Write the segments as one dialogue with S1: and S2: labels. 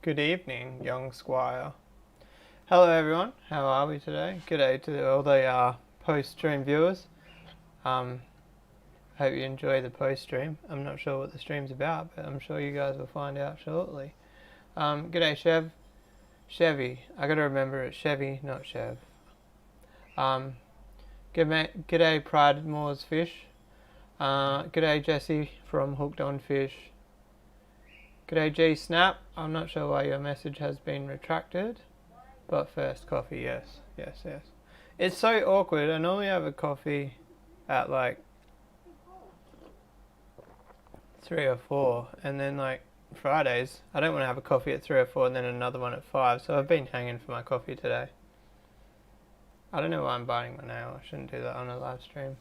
S1: Good evening, young squire. Hello everyone, how are we today? G'day to all the post-stream viewers. Hope you enjoy the post-stream. I'm not sure what the stream's about, but I'm sure you guys will find out shortly. G'day Chevy. I gotta remember it's Chevy, not Chev. G'day Pride Moors Fish. G'day Jesse from Hooked on Fish. G'day G Snap. I'm not sure why your message has been retracted, but first coffee, yes. It's so awkward. I normally have a coffee at like 3 or 4, and then like Fridays I don't want to have a coffee at 3 or 4 and then another one at 5, so I've been hanging for my coffee today. I don't know why I'm biting my nail. I shouldn't do that on a live stream.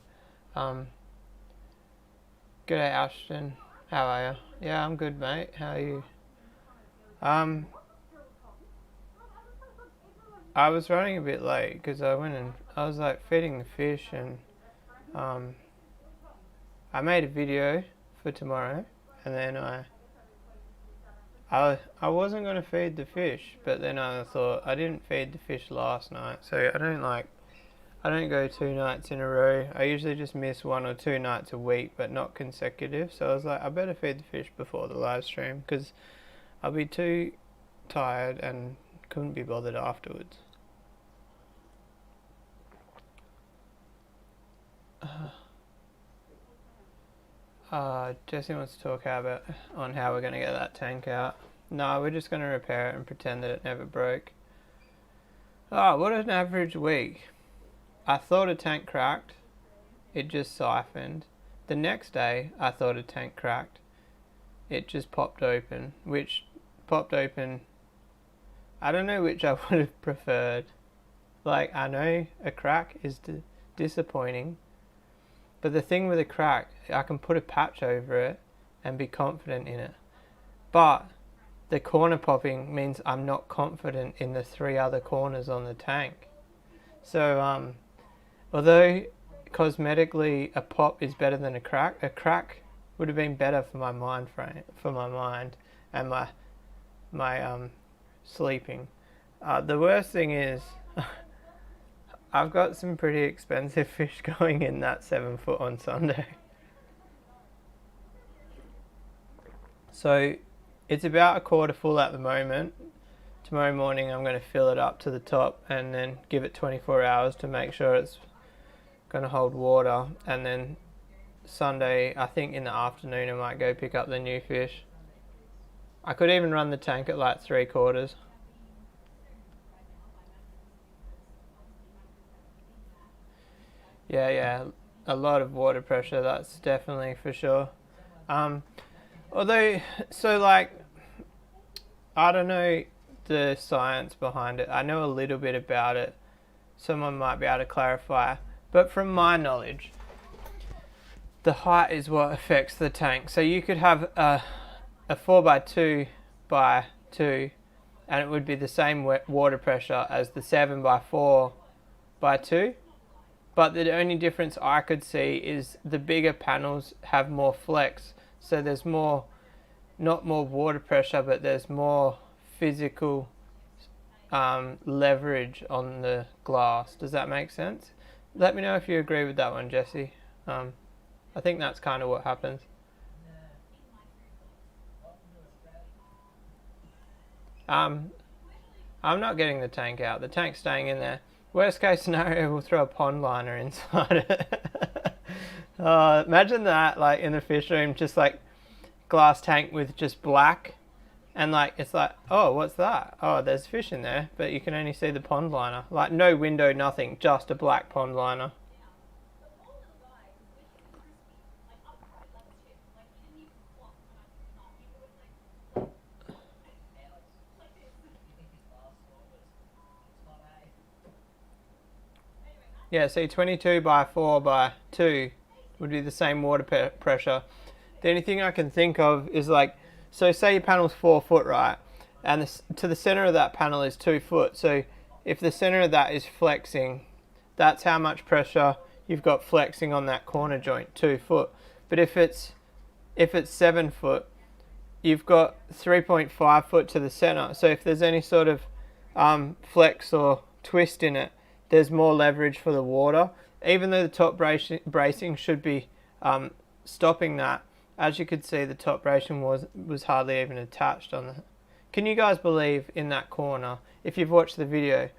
S1: G'day Ashton. How are you? Yeah, I'm good, mate. How are you? I was running a bit late because I went and I was like feeding the fish, and I made a video for tomorrow, and then I wasn't going to feed the fish, but then I thought I didn't feed the fish last night, so I don't go 2 nights in a row. I usually just miss 1 or 2 nights a week, but not consecutive. So I was like, I better feed the fish before the live stream because I'll be too tired and couldn't be bothered afterwards. Jesse wants to talk on how we're going to get that tank out. No, we're just going to repair it and pretend that it never broke. Oh, what an average week. I thought a tank cracked. It just siphoned. The next day, I thought a tank cracked. It just popped open. I don't know which I would have preferred. Like, I know a crack is disappointing, but the thing with a crack, I can put a patch over it and be confident in it. But the corner popping means I'm not confident in the 3 other corners on the tank. So, although cosmetically a pop is better than a crack would have been better for my mind and my sleeping. The worst thing is I've got some pretty expensive fish going in that 7 foot on Sunday. So it's about a quarter full at the moment. Tomorrow morning I'm going to fill it up to the top and then give it 24 hours to make sure it's going to hold water, and then Sunday, I think in the afternoon, I might go pick up the new fish. I could even run the tank at like 3/4. Yeah, a lot of water pressure, that's definitely for sure. Although, so like, I don't know the science behind it. I know a little bit about it. Someone might be able to clarify. But from my knowledge, the height is what affects the tank. So you could have a 4x2 by 2, and it would be the same water pressure as the 7x4 by 2. But the only difference I could see is the bigger panels have more flex. So there's more, not more water pressure, but there's more physical leverage on the glass. Does that make sense? Let me know if you agree with that one, Jesse. I think that's kind of what happens. I'm not getting the tank out. The tank's staying in there. Worst case scenario, we'll throw a pond liner inside it. Imagine that, like in the fish room, just like glass tank with just black, and like it's like, oh, what's that? Oh, there's fish in there, but you can only see the pond liner. Like no window, nothing, just a black pond liner. Yeah, see, 22x4x2 would be the same water pressure. The only thing I can think of is like, so say your panel's 4 foot, right? And to the center of that panel is 2 foot. So if the center of that is flexing, that's how much pressure you've got flexing on that corner joint, 2 foot. But if it's 7 foot, you've got 3.5 foot to the center. So if there's any sort of flex or twist in it, there's more leverage for the water. Even though the top bracing should be stopping that, as you could see, the top bracing was hardly even attached on the. Can you guys believe in that corner, if you've watched the video,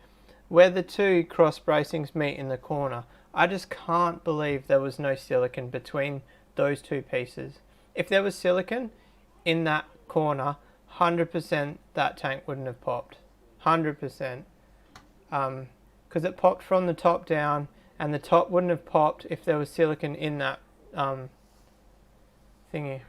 S1: where the two cross bracings meet in the corner? I just can't believe there was no silicone between those two pieces. If there was silicone in that corner, 100% that tank wouldn't have popped. 100%. Because it popped from the top down, and the top wouldn't have popped if there was silicone in that thingy.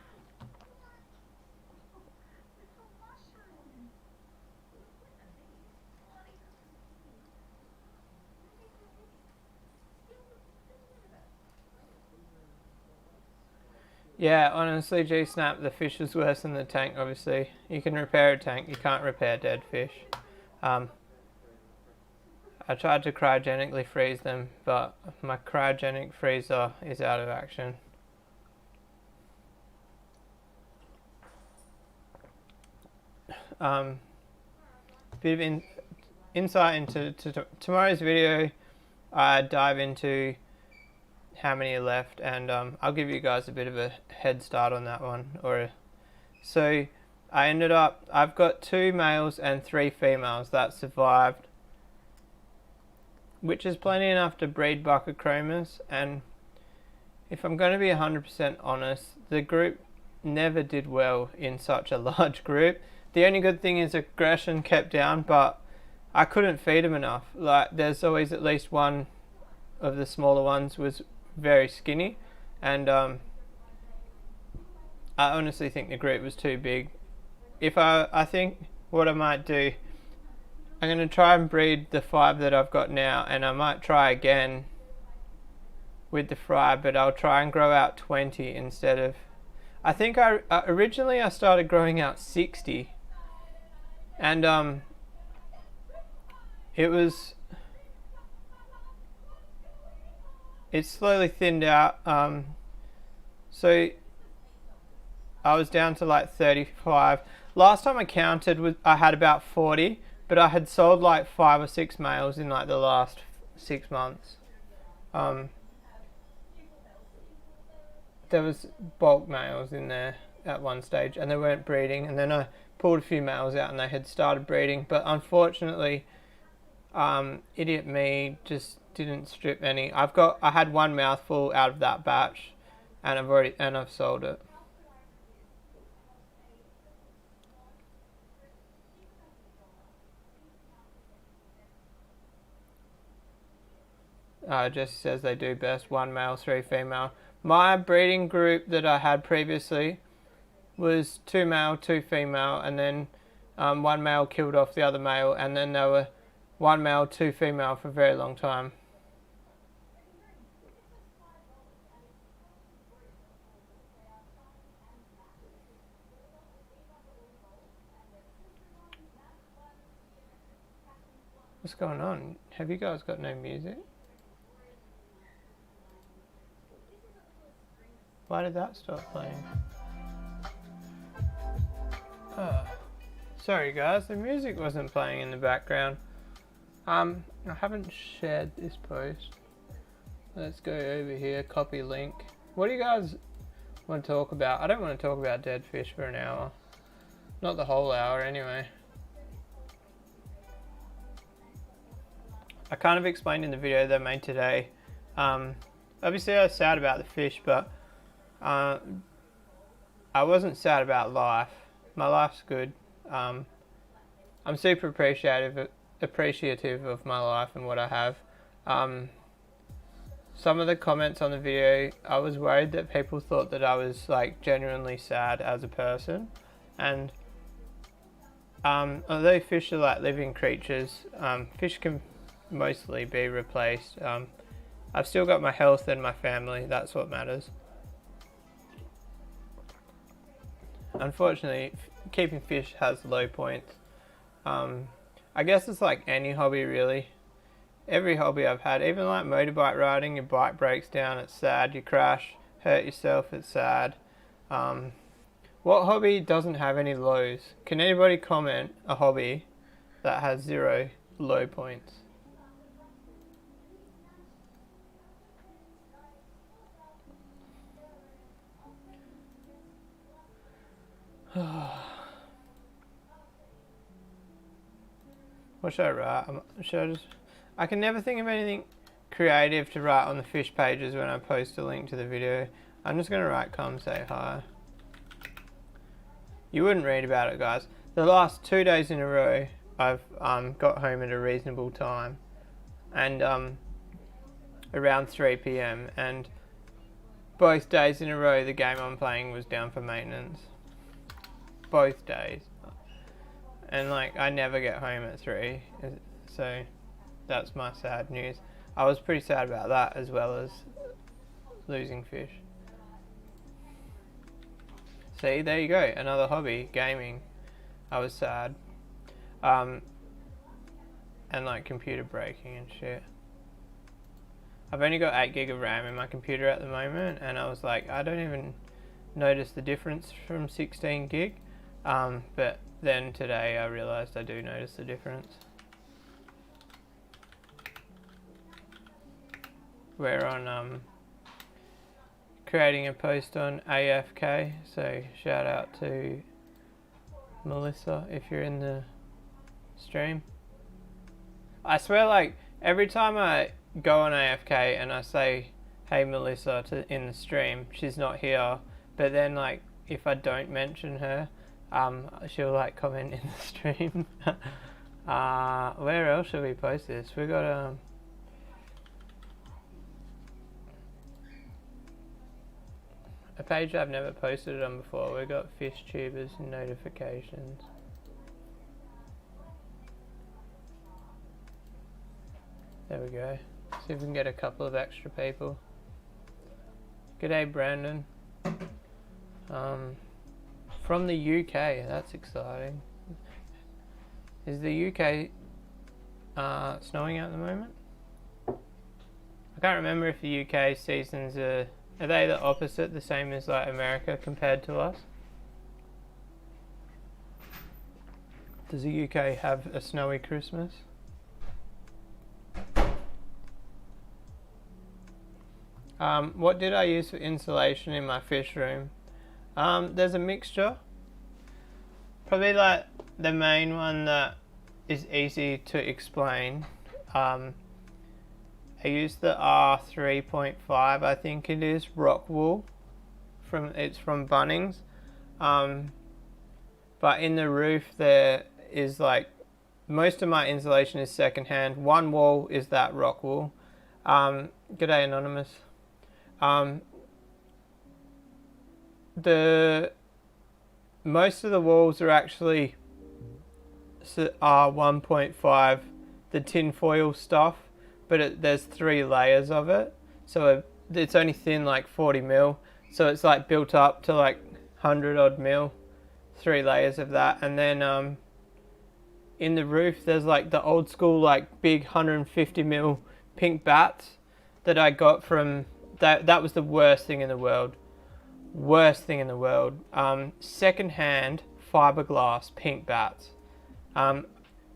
S1: Yeah, honestly, G-Snap, the fish was worse than the tank, obviously. You can repair a tank, you can't repair dead fish. I tried to cryogenically freeze them, but my cryogenic freezer is out of action. Bit of insight into tomorrow's video. I dive into how many are left, and I'll give you guys a bit of a head start on that one. So I ended up, I've got 2 males and 3 females that survived, which is plenty enough to breed Buccochromis. And if I'm going to be 100% honest, the group never did well in such a large group. The only good thing is aggression kept down, but I couldn't feed them enough. Like, there's always at least one of the smaller ones was very skinny, and I honestly think the group was too big. I think what I might do, I'm going to try and breed the 5 that I've got now, and I might try again with the fry, but I'll try and grow out 20 instead of, I think originally I started growing out 60, and it slowly thinned out, so I was down to like 35. Last time I counted, I had about 40, but I had sold like 5 or 6 males in like the last 6 months. There was bulk males in there at one stage, and they weren't breeding, and then I pulled a few males out and they had started breeding, but unfortunately idiot me just didn't strip any. I had 1 mouthful out of that batch, and I've sold it. Just says they do best 1 male, 3 female. My breeding group that I had previously was 2 male, 2 female, and then 1 male killed off the other male, and then there were 1 male, 2 female for a very long time. What's going on? Have you guys got no music? Why did that stop playing? Oh, sorry guys, the music wasn't playing in the background. I haven't shared this post. Let's go over here, copy link. What do you guys want to talk about? I don't want to talk about dead fish for an hour. Not the whole hour anyway. I kind of explained in the video that I made today. Obviously I was sad about the fish, but I wasn't sad about life. My life's good. I'm super appreciative of my life and what I have. Some of the comments on the video, I was worried that people thought that I was like genuinely sad as a person, and although fish are like living creatures, fish can mostly be replaced. I've still got my health and my family. That's what matters. Unfortunately, keeping fish has low points. I guess it's like any hobby really. Every hobby I've had, even like motorbike riding, your bike breaks down, it's sad. You crash, hurt yourself, it's sad. What hobby doesn't have any lows? Can anybody comment a hobby that has 0 low points? What should I write? I can never think of anything creative to write on the fish pages when I post a link to the video. I'm just gonna write come say hi. You wouldn't read about it, guys. The last 2 days in a row I've got home at a reasonable time, and around 3 p.m, and both days in a row the game I'm playing was down for maintenance. Both days. And like, I never get home at 3, so that's my sad news. I was pretty sad about that, as well as losing fish. See, there you go, another hobby, gaming. I was sad. And like computer breaking and shit. I've only got 8 gig of RAM in my computer at the moment, and I was like, I don't even notice the difference from 16 gig. But then today I realised I do notice the difference. We're on creating a post on AFK, so shout out to Melissa if you're in the stream. I swear, like, every time I go on AFK and I say hey Melissa in the stream, she's not here, but then like if I don't mention her, she'll like comment in the stream. Where else should we post this? We got a page I've never posted it on before. We got fish tubers and notifications. There we go. See if we can get a couple of extra people. G'day Brandon. From the UK, that's exciting. Is the UK snowing at the moment? I can't remember if the UK seasons are they the opposite, the same as like America compared to us? Does the UK have a snowy Christmas? What did I use for insulation in my fish room? There's a mixture. Probably like the main one that is easy to explain. I used the R3.5, I think it is, rock wool. It's from Bunnings. But in the roof there is like, most of my insulation is secondhand. One wall is that rock wool. G'day Anonymous. Most of the walls are actually R1.5, the tin foil stuff, but there's 3 layers of it, so it's only thin like 40 mil, so it's like built up to like 100 odd mil, 3 layers of that. And then in the roof there's like the old school like big 150 mil pink bats that I got from that was the worst thing in the world. Second-hand fiberglass pink bats.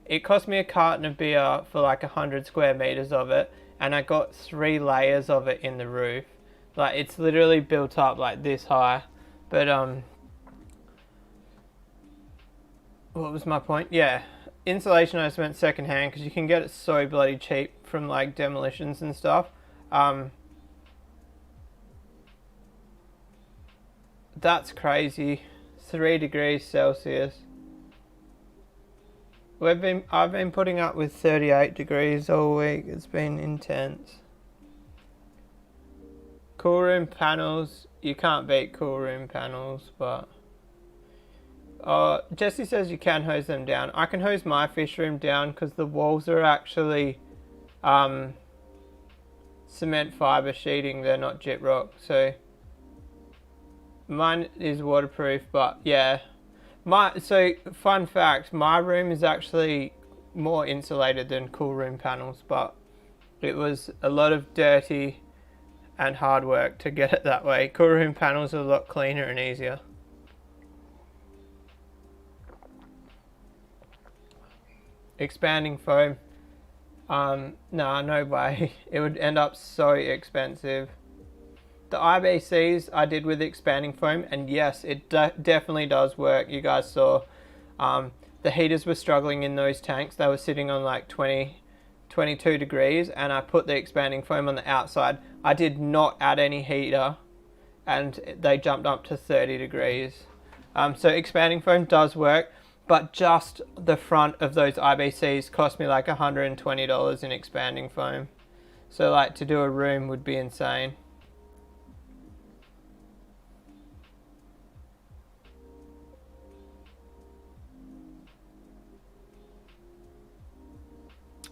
S1: It cost me a carton of beer for like 100 square meters of it, and I got 3 layers of it in the roof. Like, it's literally built up like this high. But what was my point? Yeah, insulation I just went second-hand because you can get it so bloody cheap from like demolitions and stuff. That's crazy. 3 degrees Celsius. I've been putting up with 38 degrees all week. It's been intense. Cool room panels. You can't beat cool room panels, but Jesse says you can hose them down. I can hose my fish room down because the walls are actually cement fiber sheeting. They're not gyprock, so mine is waterproof. But yeah, so fun fact, my room is actually more insulated than cool room panels, but it was a lot of dirty and hard work to get it that way. Cool room panels are a lot cleaner and easier. expanding foam. Nah, no way. It would end up so expensive. The IBCs I did with expanding foam, and yes, it definitely does work. You guys saw the heaters were struggling in those tanks. They were sitting on like 22 degrees, and I put the expanding foam on the outside. I did not add any heater, and they jumped up to 30 degrees. So expanding foam does work, but just the front of those IBCs cost me like $120 in expanding foam. So like to do a room would be insane.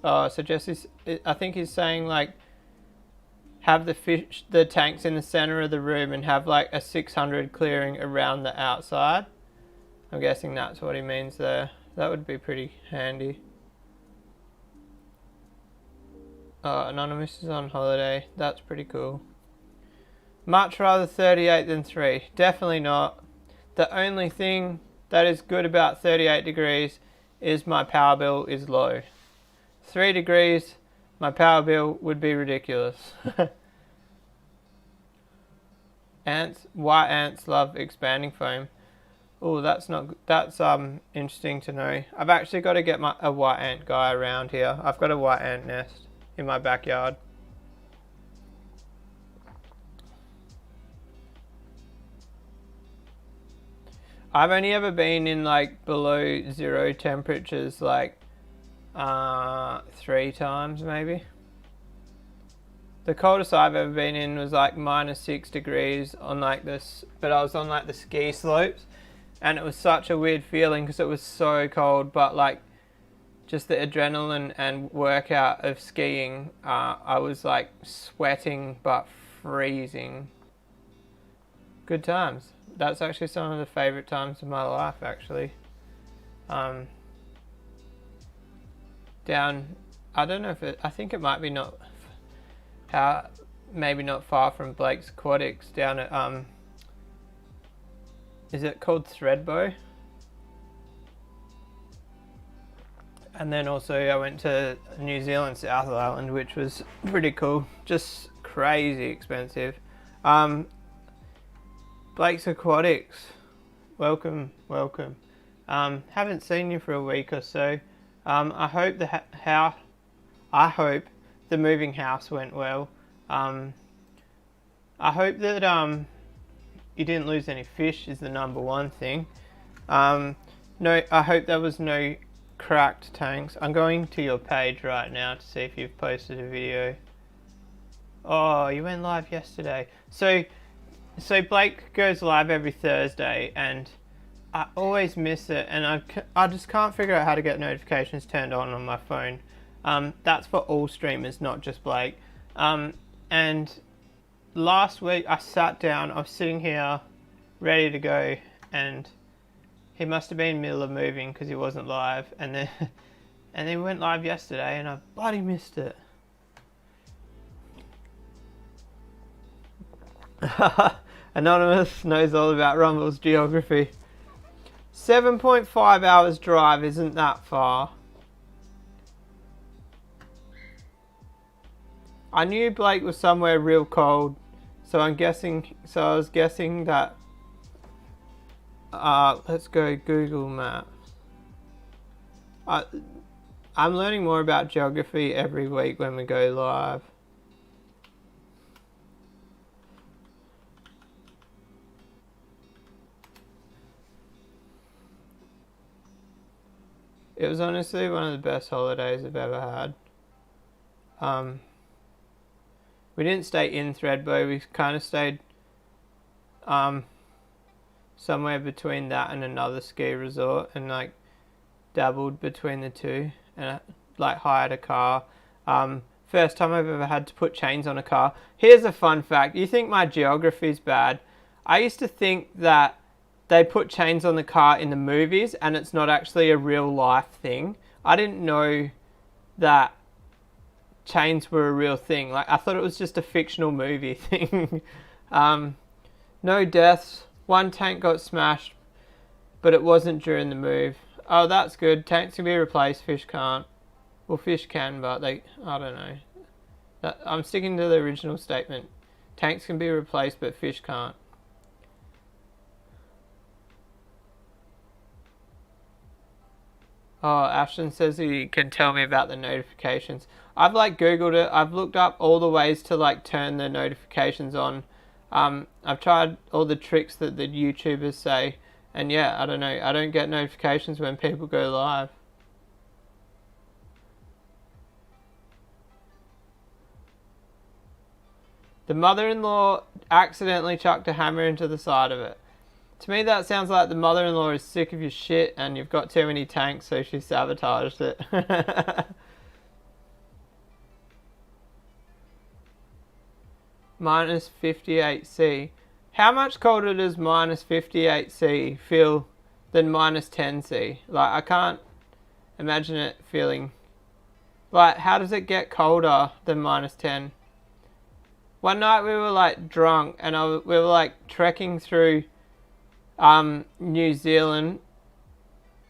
S1: Oh, so Jesse's, I think he's saying like have the tanks in the center of the room and have like a 600 clearing around the outside. I'm guessing that's what he means there. That would be pretty handy. Anonymous is on holiday. That's pretty cool. Much rather 38 than 3. Definitely not. The only thing that is good about 38 degrees is my power bill is low. 3 degrees, my power bill would be ridiculous. Why ants love expanding foam. Oh, that's interesting to know. I've actually got to get a white ant guy around here. I've got a white ant nest in my backyard. I've only ever been in like below 0 temperatures like 3 times maybe. The coldest I've ever been in was like -6 degrees on like this, but I was on like the ski slopes, and it was such a weird feeling because it was so cold, but like just the adrenaline and workout of skiing, I was like sweating but freezing. Good times. That's actually some of the favorite times of my life actually. Down, I don't know if I think it might be maybe not far from Blake's Aquatics down at is it called Thredbo? And then also I went to New Zealand South Island, which was pretty cool, just crazy expensive. Blake's Aquatics, welcome. Haven't seen you for a week or so. I hope the moving house went well. I hope that you didn't lose any fish is the number one thing. No, I hope there was no cracked tanks. I'm going to your page right now to see if you've posted a video. Oh, you went live yesterday. So Blake goes live every Thursday, and I always miss it, and I just can't figure out how to get notifications turned on my phone. That's for all streamers, not just Blake. And last week I sat down, I was sitting here ready to go, and he must have been in the middle of moving because he wasn't live, and then he went live yesterday, and I bloody missed it. Anonymous knows all about Rumble's geography. 7.5 hours drive isn't that far. I knew Blake was somewhere real cold, so I was guessing that. Let's go Google Maps. I'm learning more about geography every week when we go live. It was honestly one of the best holidays I've ever had. We didn't stay in Thredbo, we kind of stayed somewhere between that and another ski resort, and like dabbled between the two, and like hired a car. First time I've ever had to put chains on a car. Here's a fun fact. You think my geography's bad? I used to think that they put chains on the car in the movies and it's not actually a real life thing. I didn't know that chains were a real thing. Like, I thought it was just a fictional movie thing. No deaths. One tank got smashed, but it wasn't during the move. Oh, that's good. Tanks can be replaced, fish can't. Well, fish can, but I don't know. I'm sticking to the original statement. Tanks can be replaced, but fish can't. Oh, Ashton says he can tell me about the notifications. I've Googled it. I've looked up all the ways to turn the notifications on. I've tried all the tricks that the YouTubers say, and yeah, I don't know. I don't get notifications when people go live. The mother-in-law accidentally chucked a hammer into the side of it. To me, that sounds like the mother-in-law is sick of your shit and you've got too many tanks, so she sabotaged it. Minus 58C. How much colder does minus 58C feel than minus 10C? I can't imagine it feeling... how does it get colder than minus 10? One night we were drunk and we were trekking through New Zealand.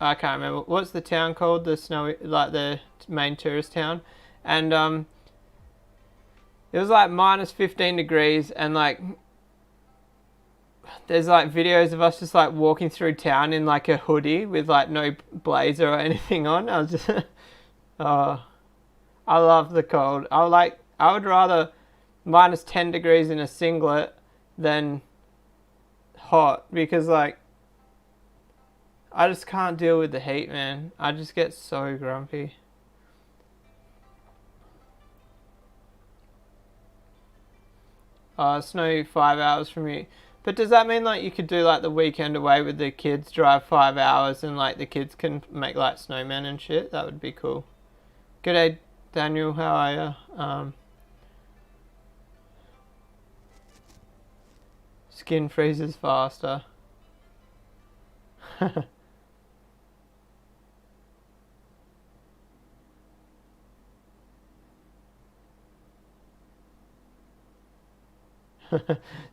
S1: I can't remember what's the town called, the snowy, the main tourist town, and it was minus 15 degrees, and there's videos of us just walking through town in a hoodie with no blazer or anything on. I was just oh, I love the cold. I would rather minus 10 degrees in a singlet than hot, because I just can't deal with the heat, man. I just get so grumpy. Snow 5 hours from you. But does that mean you could do the weekend away with the kids, drive 5 hours, and the kids can make snowmen and shit? That would be cool. G'day, Daniel. How are you? Skin freezes faster.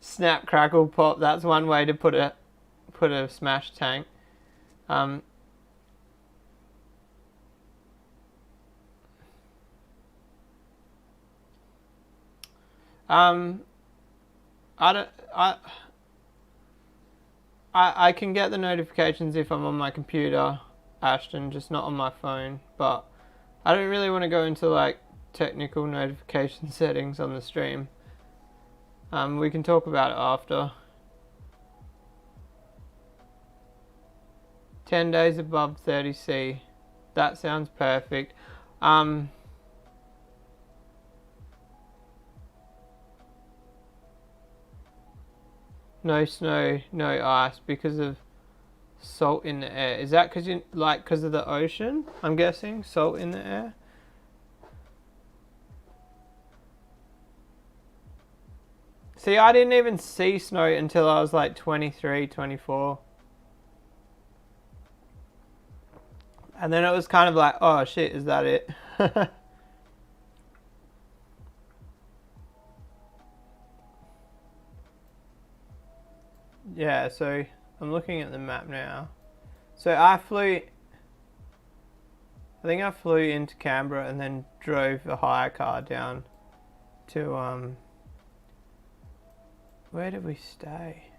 S1: Snap, crackle, pop. That's one way to put a smash tank. I can get the notifications if I'm on my computer, Ashton, just not on my phone. But I don't really want to go into technical notification settings on the stream. We can talk about it after. 10 days above 30C. That sounds perfect. No snow, no ice because of salt in the air. Is that because of the ocean? I'm guessing salt in the air. See, I didn't even see snow until I was 23, 24. And then it was kind of oh shit, is that it? Yeah, so I'm looking at the map now. So I think I flew into Canberra and then drove a hire car down to where did we stay?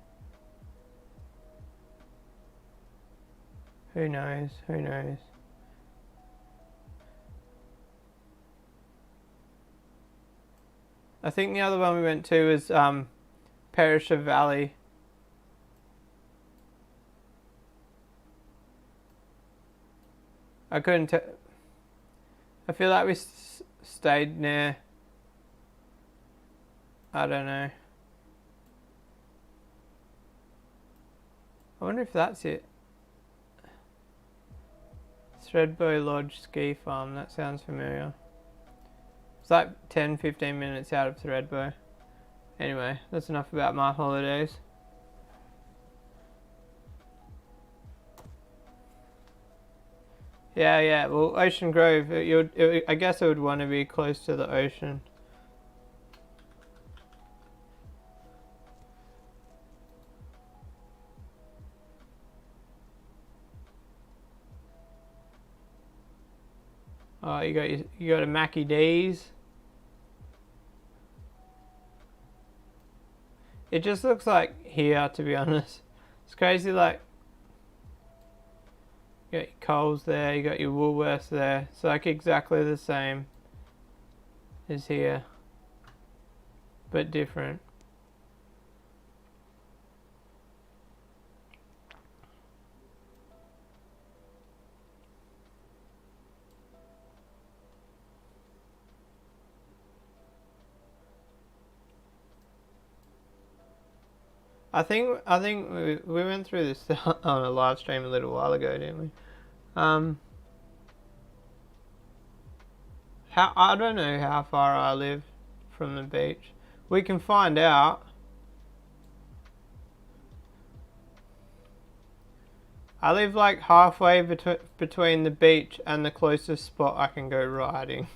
S1: Who knows? Who knows? I think the other one we went to was Perisher Valley. I couldn't I feel like we stayed near, I don't know. I wonder if that's it. Threadbow Lodge Ski Farm, that sounds familiar. It's 10-15 minutes out of Threadbow. Anyway, that's enough about my holidays. Yeah, well, Ocean Grove, I guess it would want to be close to the ocean. Oh, you got a Mackie D's. It just looks like here, to be honest. It's crazy, like, you got your Coles there, you got your Woolworths there. It's like exactly the same as here, but different. I think we went through this on a live stream a little while ago, didn't we? I don't know how far I live from the beach. We can find out. I live like halfway between the beach and the closest spot I can go riding.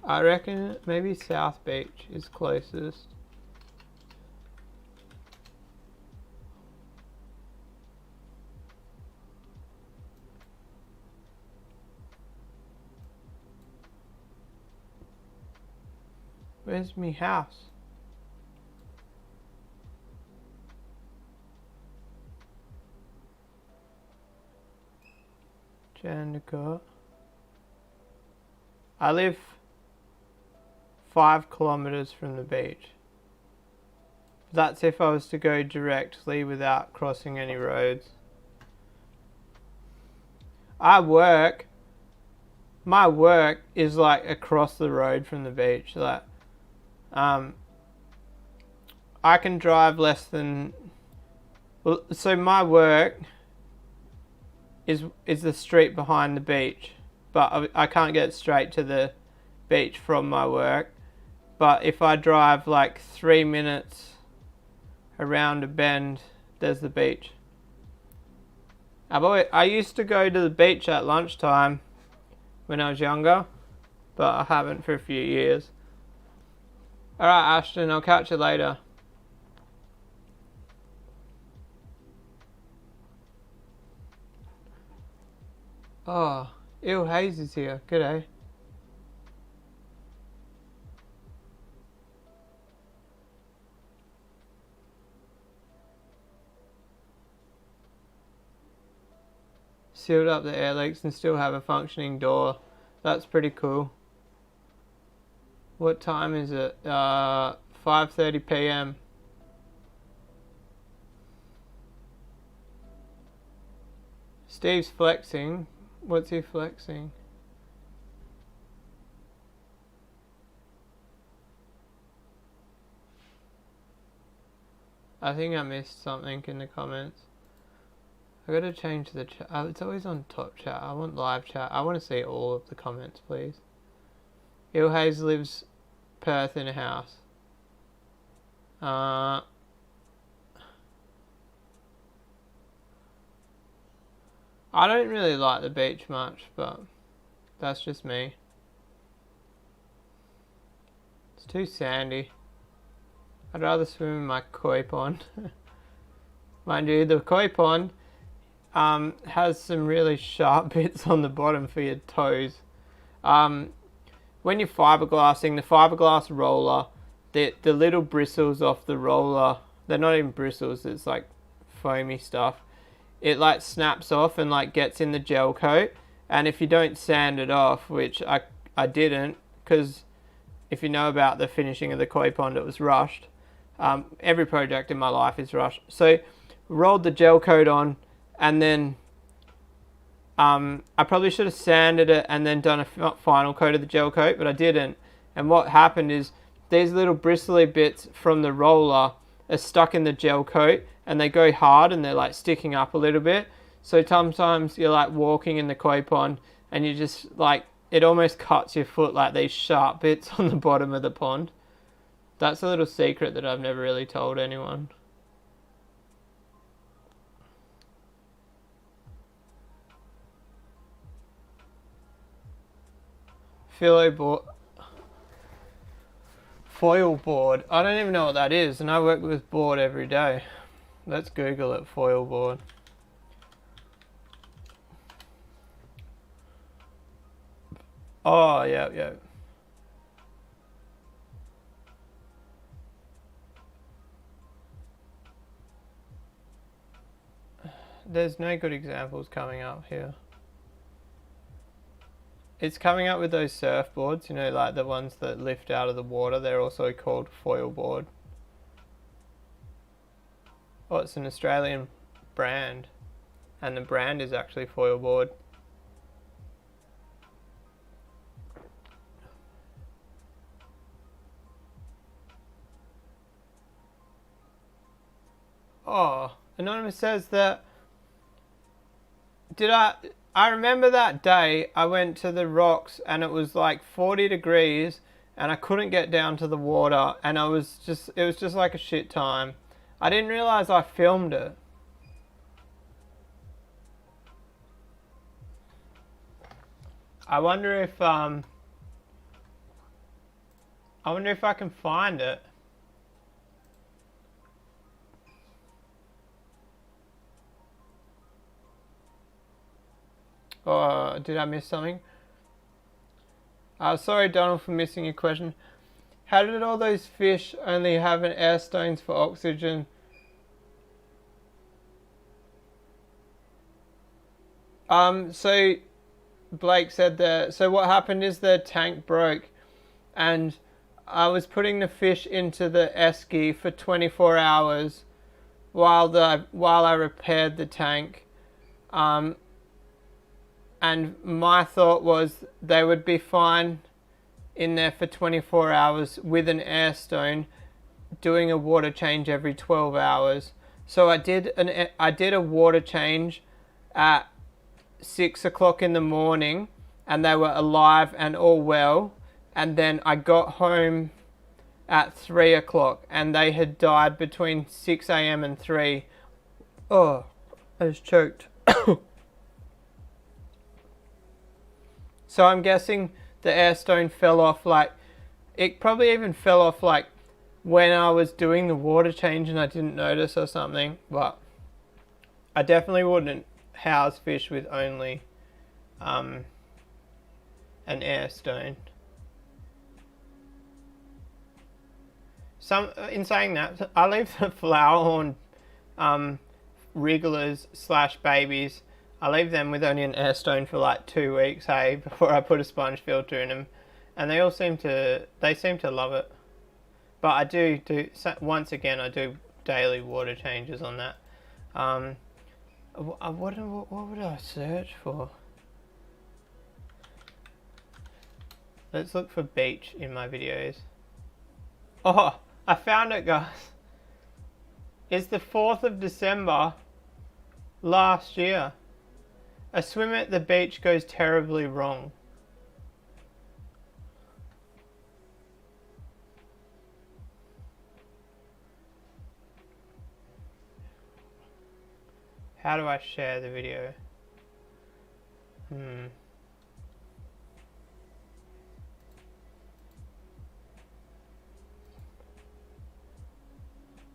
S1: I reckon maybe South Beach is closest. Where's me house? Jandakot. I live 5 kilometers from the beach. That's if I was to go directly without crossing any roads. My work is like across the road from the beach. Like, I can drive less than. Well, so my work is the street behind the beach, but I can't get straight to the beach from my work. But if I drive like 3 minutes around a bend, there's the beach. I used to go to the beach at lunchtime when I was younger, but I haven't for a few years. Alright, Ashton, I'll catch you later. Oh, ew, Hayes is here. G'day. Sealed up the air leaks and still have a functioning door. That's pretty cool. What time is it? 5:30 p.m. Steve's flexing. What's he flexing? I think I missed something in the comments. I gotta change the chat. It's always on top chat. I want live chat. I want to see all of the comments, please. Ilhaze lives Perth in a house. I don't really like the beach much, but that's just me. It's too sandy. I'd rather swim in my koi pond. Mind you, the koi pond has some really sharp bits on the bottom for your toes. When you're fiberglassing, the fiberglass roller, the little bristles off the roller, they're not even bristles, it's like foamy stuff. It like snaps off and like gets in the gel coat, and if you don't sand it off, which I didn't, because if you know about the finishing of the koi pond, it was rushed. Every project in my life is rushed. So rolled the gel coat on, and then I probably should have sanded it and then done a final coat of the gel coat, but I didn't. And what happened is these little bristly bits from the roller are stuck in the gel coat, and they go hard and they're like sticking up a little bit. So sometimes you're like walking in the koi pond and you just like, it almost cuts your foot, like these sharp bits on the bottom of the pond. That's a little secret that I've never really told anyone. Foil board. I don't even know what that is, and I work with board every day. Let's Google it, foil board. Oh, yeah, yeah. There's no good examples coming up here. It's coming up with those surfboards, you know, like the ones that lift out of the water. They're also called foil board. Oh, it's an Australian brand, and the brand is actually foil board. Oh, Anonymous says that. I remember that day I went to the rocks and it was like 40 degrees and I couldn't get down to the water, and it was just like a shit time. I didn't realize I filmed it. I wonder if I can find it. Oh, did I miss something? Sorry, Donald, for missing your question. How did all those fish only have an air stones for oxygen? So Blake said that. So what happened is the tank broke, and I was putting the fish into the esky for 24 hours while I repaired the tank. And my thought was they would be fine in there for 24 hours with an air stone, doing a water change every 12 hours. So I did a water change at 6 o'clock in the morning, and they were alive and all well. And then I got home at 3 o'clock, and they had died between 6 a.m. and 3. Oh, I was choked. So I'm guessing the air stone fell off, like, it probably even fell off like when I was doing the water change and I didn't notice or something. But I definitely wouldn't house fish with only an air stone. In saying that, I leave the flower horn wrigglers / babies. I leave them with only an air stone for like 2 weeks, hey, before I put a sponge filter in them, and they seem to love it. But I do once again, I do daily water changes on that. What would I search for? Let's look for beach in my videos. Oh, I found it, guys. It's the 4th of December last year. A swim at the beach goes terribly wrong. How do I share the video?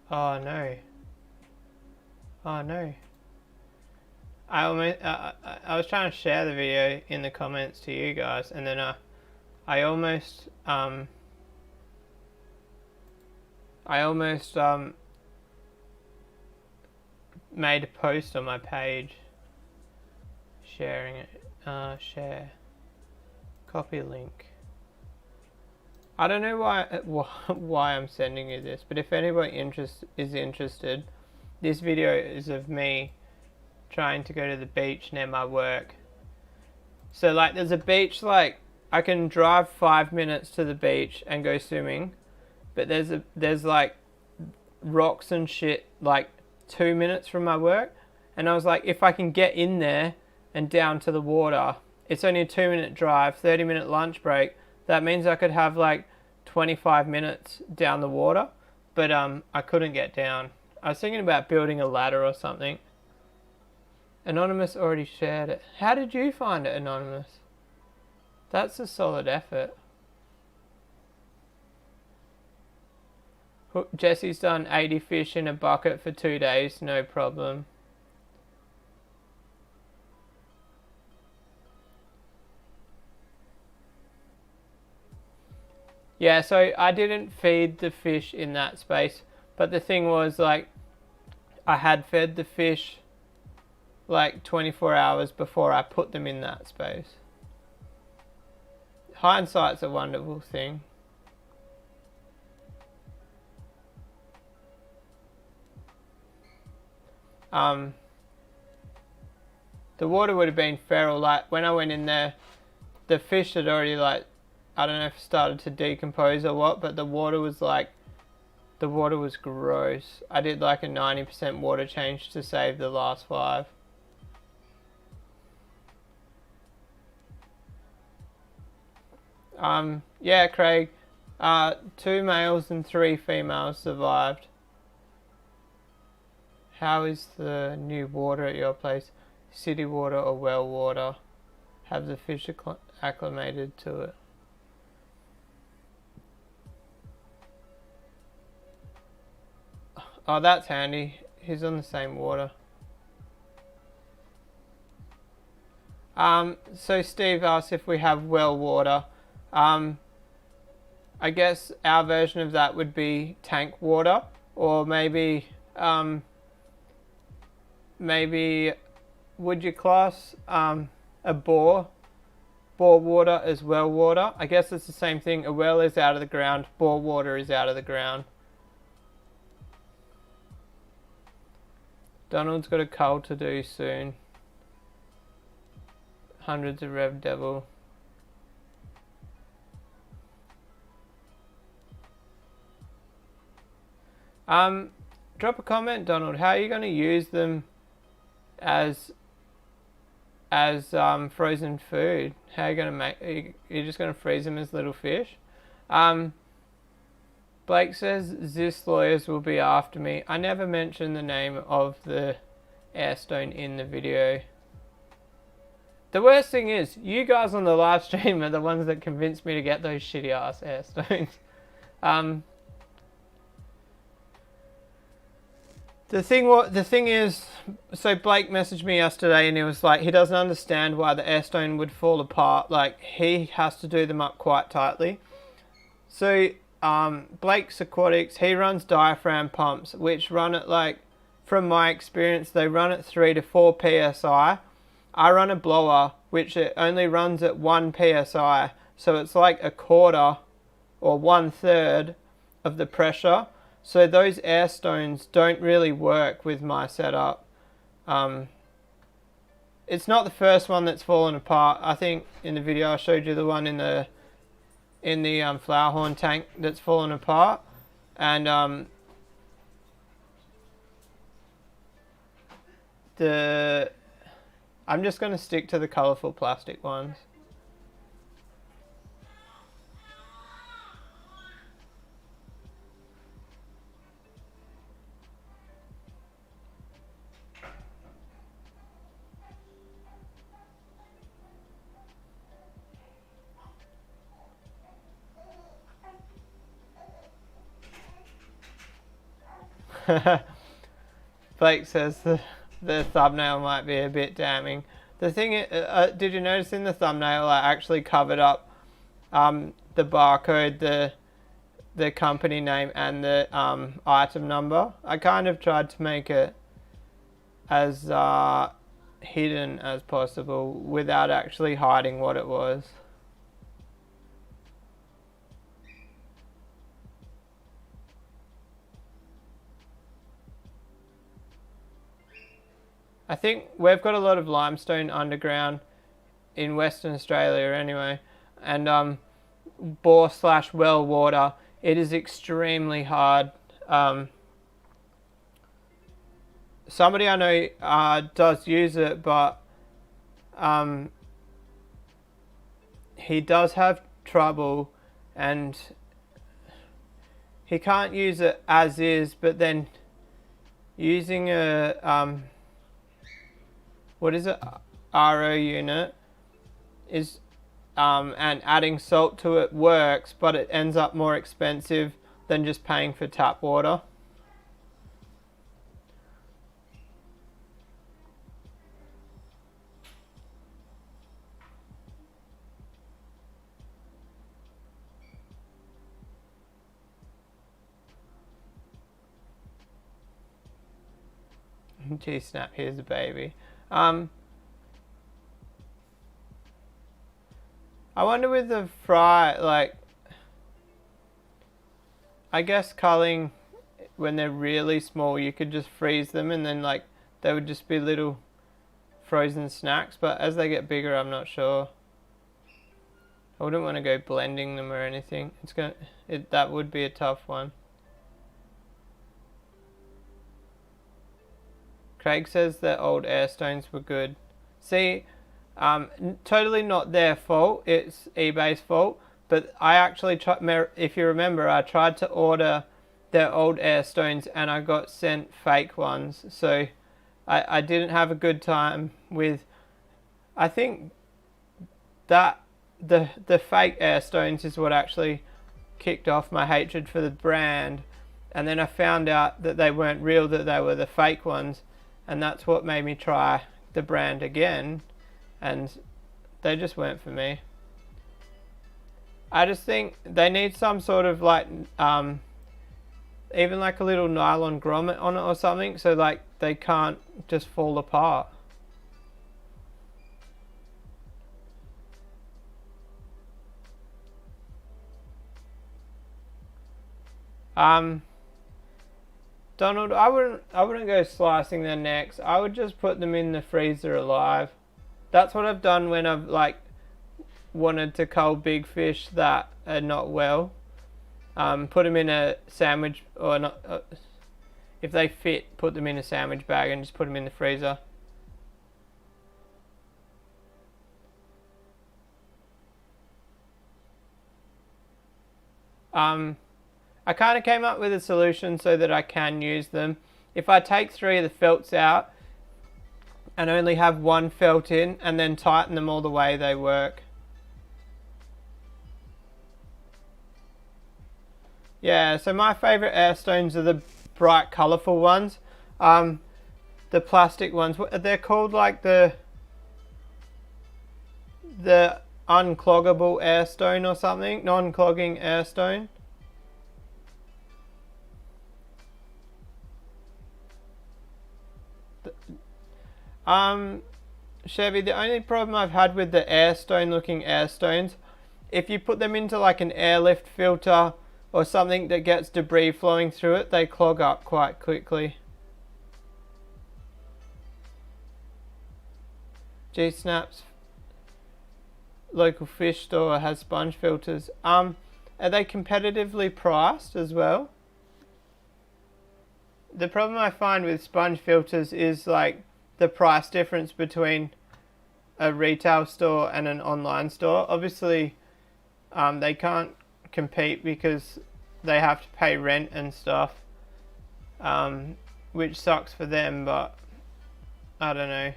S1: Oh no. Oh no. I was trying to share the video in the comments to you guys, and then I almost made a post on my page sharing it. Share, copy link. I don't know why I'm sending you this, but if anybody is interested, this video is of me trying to go to the beach near my work. So like there's a beach, like I can drive 5 minutes to the beach and go swimming, but there's like rocks and shit like 2 minutes from my work, and I was like, if I can get in there and down to the water, it's only a 2-minute drive, 30-minute lunch break, that means I could have like 25 minutes down the water, but I couldn't get down. I was thinking about building a ladder or something. Anonymous already shared it. How did you find it, Anonymous? That's a solid effort. Jesse's done 80 fish in a bucket for 2 days, no problem. Yeah, so I didn't feed the fish in that space, but the thing was, like, I had fed the fish like 24 hours before I put them in that space. Hindsight's a wonderful thing. The water would have been feral. Like, when I went in there, the fish had already, like, I don't know if it started to decompose or what, but the water was gross. I did like a 90% water change to save the last 5. Yeah, Craig, 2 males and 3 females survived. How is the new water at your place? City water or well water? Have the fish acclimated to it? Oh, that's handy. He's on the same water. So Steve asked if we have well water. I guess our version of that would be tank water, or maybe would you class a bore water as well water? I guess it's the same thing. A well is out of the ground, bore water is out of the ground. Donald's got a cull to do soon. Hundreds of Rev Devil. Drop a comment, Donald. How are you going to use them as frozen food? How are you going to make? You're just going to freeze them as little fish? Blake says Zis lawyers will be after me. I never mentioned the name of the airstone in the video. The worst thing is, you guys on the live stream are the ones that convinced me to get those shitty ass airstones. The thing is, so Blake messaged me yesterday and he was like, he doesn't understand why the airstone would fall apart. Like, he has to do them up quite tightly. So, Blake's Aquatics, he runs diaphragm pumps, which run at, like, from my experience, they run at 3 to 4 psi. I run a blower, which it only runs at 1 psi. So it's like a quarter or 1/3 of the pressure. So those air stones don't really work with my setup. It's not the first one that's fallen apart. I think in the video I showed you the one in the flower horn tank that's fallen apart. And I'm just going to stick to the colourful plastic ones. Blake says the thumbnail might be a bit damning. The thing is, did you notice in the thumbnail I actually covered up the barcode, the company name and the item number? I kind of tried to make it as hidden as possible without actually hiding what it was. I think we've got a lot of limestone underground in Western Australia anyway, and bore/well water, it is extremely hard. Somebody I know does use it, but he does have trouble, and he can't use it as is, but then using a what is it, RO unit is and adding salt to it works, but it ends up more expensive than just paying for tap water. Gee snap, here's the baby. I wonder with the fry, like, I guess culling, when they're really small, you could just freeze them and then like they would just be little frozen snacks, but as they get bigger, I'm not sure. I wouldn't want to go blending them or anything. That would be a tough one. Craig says that old Airstones were good. See, totally not their fault. It's eBay's fault. But I actually tried, if you remember, I tried to order their old Airstones and I got sent fake ones. So I didn't have a good time with, I think that the fake Airstones is what actually kicked off my hatred for the brand. And then I found out that they weren't real, that they were the fake ones. And that's what made me try the brand again, and they just weren't for me. I just think they need some sort of like, even like a little nylon grommet on it or something, so like they can't just fall apart. Donald, I wouldn't go slicing their necks. I would just put them in the freezer alive. That's what I've done when I've like wanted to cull big fish that are not well. Put them in a sandwich, or not. If they fit, put them in a sandwich bag and just put them in the freezer. I kind of came up with a solution so that I can use them. If I take 3 of the felts out and only have 1 felt in and then tighten them all the way, they work. Yeah, so my favourite Airstones are the bright colourful ones. The plastic ones, they're called like the uncloggable Airstone or something, non-clogging Airstone. Chevy, the only problem I've had with the Airstone looking Airstones, if you put them into like an airlift filter or something that gets debris flowing through it, they clog up quite quickly. G-Snap's local fish store has sponge filters. Are they competitively priced as well? The problem I find with sponge filters is like the price difference between a retail store and an online store. Obviously, they can't compete because they have to pay rent and stuff, which sucks for them, but I don't know.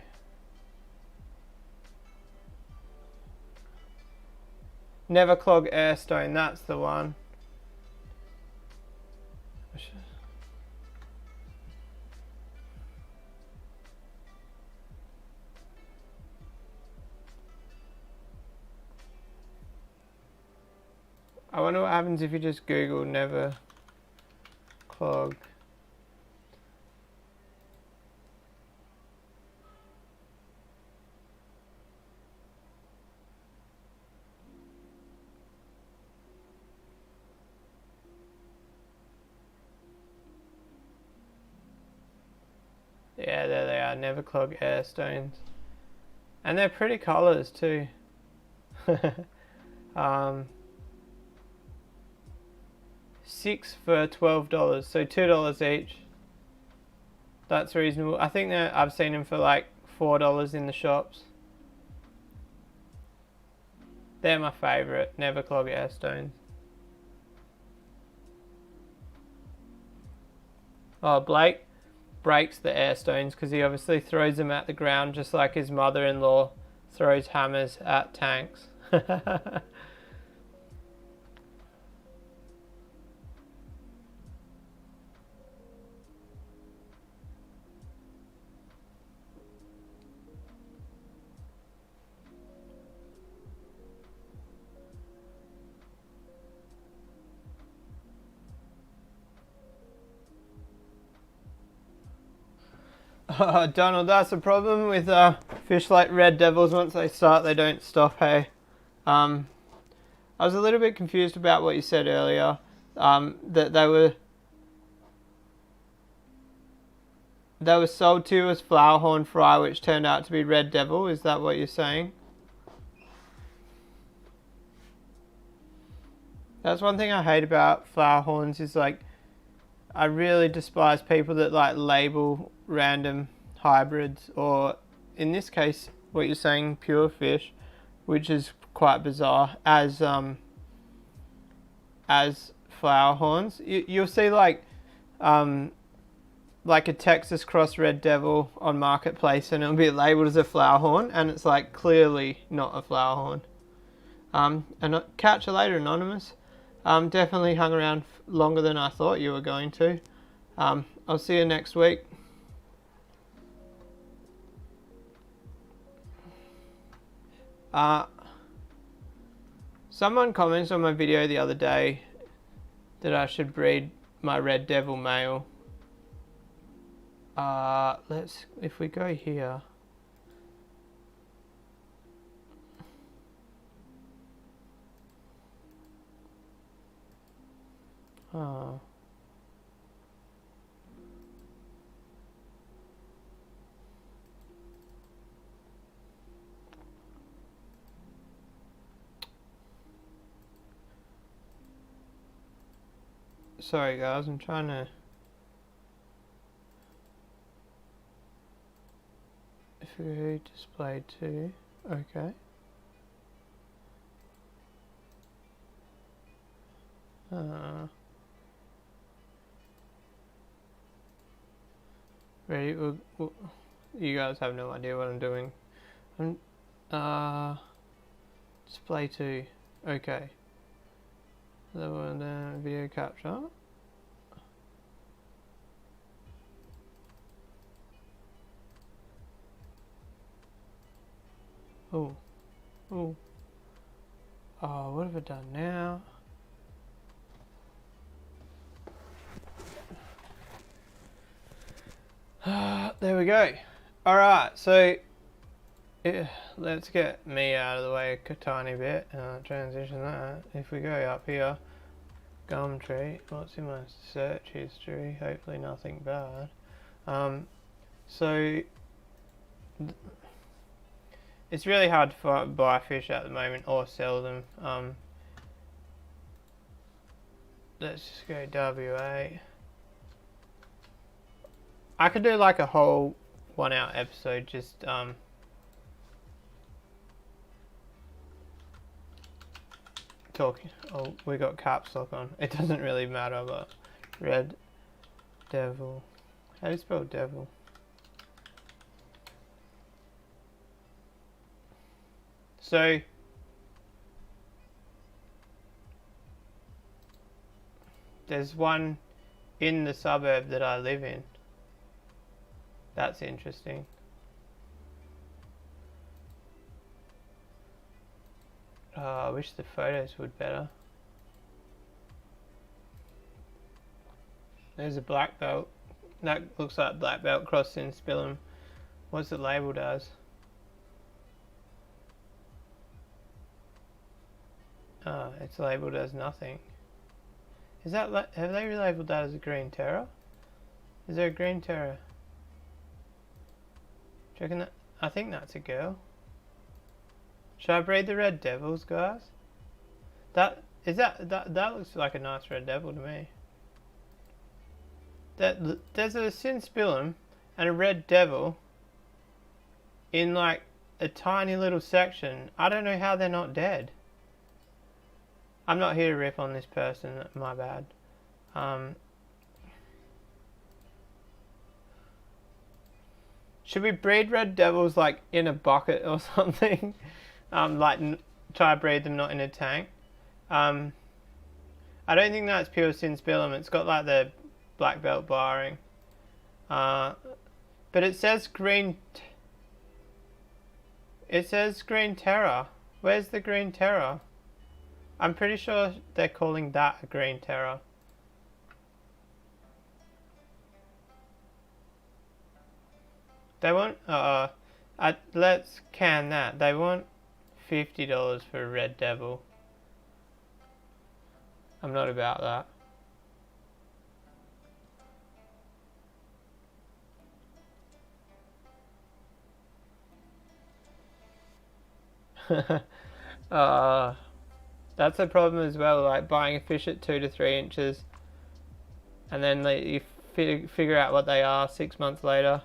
S1: Never Clog Airstone, that's the one. I wonder what happens if you just Google Never Clog. Yeah, there they are, Never Clog Airstones. And they're pretty colours too. 6 for $12, so $2 each. That's reasonable. I think that I've seen them for like $4 in the shops. They're my favourite, Never Clog Airstones. Oh, Blake breaks the Airstones because he obviously throws them at the ground just like his mother-in-law throws hammers at tanks. Donald, that's the problem with fish like red devils. Once they start, they don't stop, hey? I was a little bit confused about what you said earlier, that they were sold to you as flowerhorn fry, which turned out to be red devil. Is that what you're saying? That's one thing I hate about flowerhorns is like, I really despise people that like label random hybrids, or in this case, what you're saying, pure fish, which is quite bizarre, as flowerhorns. You'll see like a Texas cross red devil on Marketplace, and it'll be labeled as a flowerhorn, and it's like clearly not a flowerhorn. And catch you later, Anonymous. Definitely hung around longer than I thought you were going to. I'll see you next week. Someone commented on my video the other day that I should breed my red devil male. If we go here. Oh. Sorry guys, I'm trying to... If we go display 2, okay. Ready? You guys have no idea what I'm doing. Display 2, okay. The one video capture. Oh, oh, what have I done now? There we go. Alright, so let's get me out of the way a tiny bit. Transition that. If we go up here, Gumtree, what's in my search history? Hopefully nothing bad. So it's really hard to buy fish at the moment or sell them. Let's just go WA. I could do like a whole 1 hour episode just talking. Oh, we got caps lock on. It doesn't really matter, but red devil. How do you spell devil? So there's one in the suburb that I live in. That's interesting. I wish the photos would better. There's a black belt. That looks like black belt crossed in Spillum. What's it labelled as? It's labelled as nothing. Is that, have they relabeled that as a green terror? Is there a green terror? Do you reckon that? I think that's a girl. Should I breed the red devils, guys? That looks like a nice red devil to me. There's a Cinspillum and a red devil in like a tiny little section. I don't know how they're not dead. I'm not here to rip on this person, my bad. Should we breed red devils like in a bucket or something? Like try to breed them not in a tank. I don't think that's pure Cinspillum. It's got like the black belt barring. But it says green. It says green terror. Where's the green terror? I'm pretty sure they're calling that a green terror. They want, let's can that. They want $50 for a red devil. I'm not about that. That's a problem as well, like buying a fish at 2 to 3 inches and then you figure out what they are 6 months later.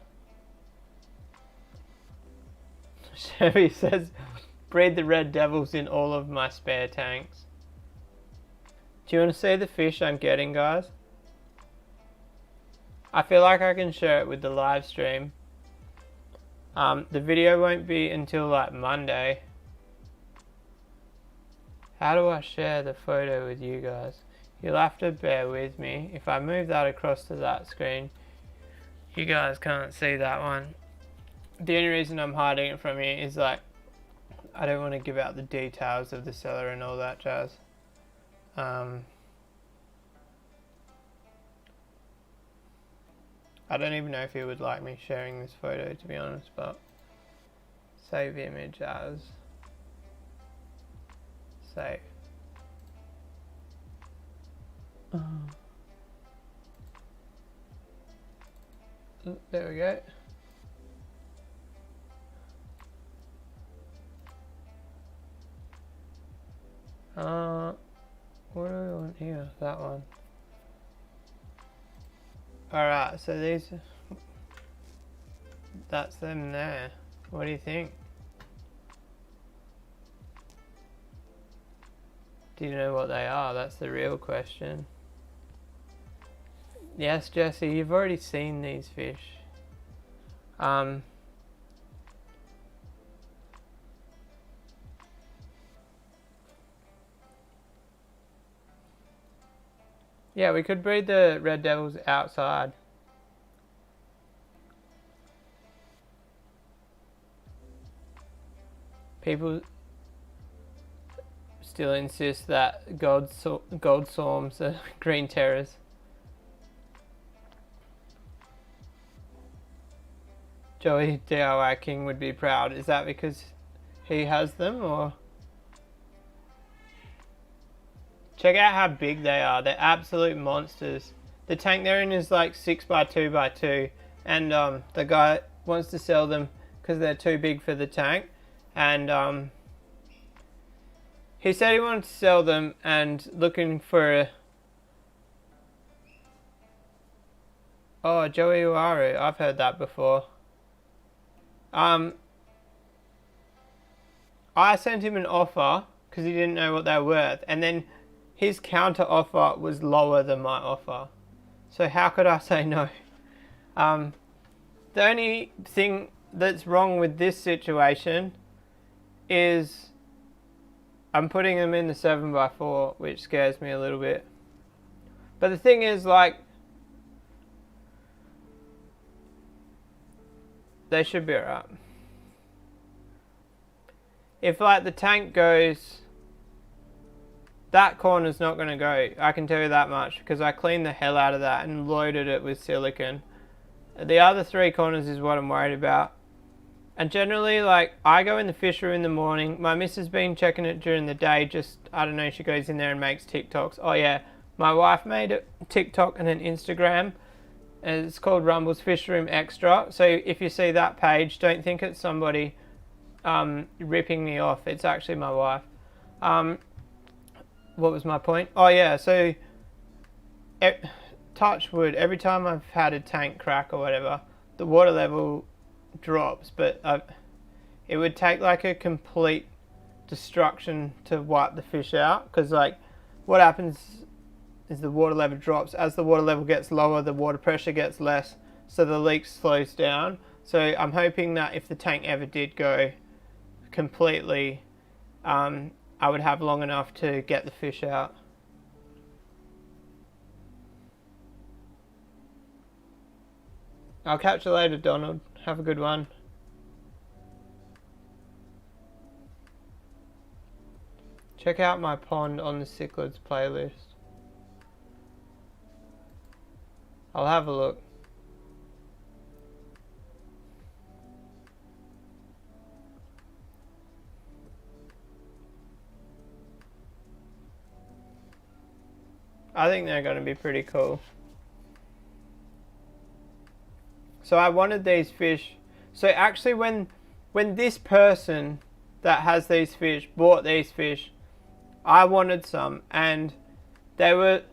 S1: Chevy says, breed the red devils in all of my spare tanks. Do you want to see the fish I'm getting, guys? I feel like I can share it with the live stream. The video won't be until like Monday. How do I share the photo with you guys? You'll have to bear with me. If I move that across to that screen, you guys can't see that one. The only reason I'm hiding it from you is like, I don't want to give out the details of the seller and all that jazz. I don't even know if he would like me sharing this photo, to be honest, but save image as. Save. There we go. What do we want here? That one. Alright, so these, that's them there. What do you think? Do you know what they are? That's the real question. Yes, Jesse, you've already seen these fish. Yeah, we could breed the red devils outside. People still insist that gold swarms are green terrors. Joey DIY King would be proud. Is that because he has them, or? Check out how big they are. They're absolute monsters. The tank they're in is like 6x2x2, and the guy wants to sell them because they're too big for the tank, and he said he wanted to sell them and looking for a... Oh, Joey Uaru, I've heard that before. I sent him an offer because he didn't know what they were worth, and then his counter offer was lower than my offer. So how could I say no? The only thing that's wrong with this situation is I'm putting them in the 7x4, which scares me a little bit. But the thing is, like, they should be alright. If like the tank goes, that corner's not going to go. I can tell you that much because I cleaned the hell out of that and loaded it with silicone. The other 3 corners is what I'm worried about. And generally, like, I go in the fish room in the morning. My missus been checking it during the day. Just, I don't know, she goes in there and makes TikToks. Oh yeah, my wife made a TikTok and an Instagram. And it's called Rumble's Fish Room Extra. So if you see that page, don't think it's somebody ripping me off. It's actually my wife. What was my point? Oh yeah, so touch wood, every time I've had a tank crack or whatever, the water level drops, but it would take like a complete destruction to wipe the fish out, because like what happens is the water level drops. As the water level gets lower, the water pressure gets less, so the leak slows down. So I'm hoping that if the tank ever did go completely, I would have long enough to get the fish out. I'll catch you later, Donald. Have a good one. Check out my pond on the cichlids playlist. I'll have a look. I think they're going to be pretty cool. So I wanted these fish. So actually when this person that has these fish bought these fish, I wanted some, and they were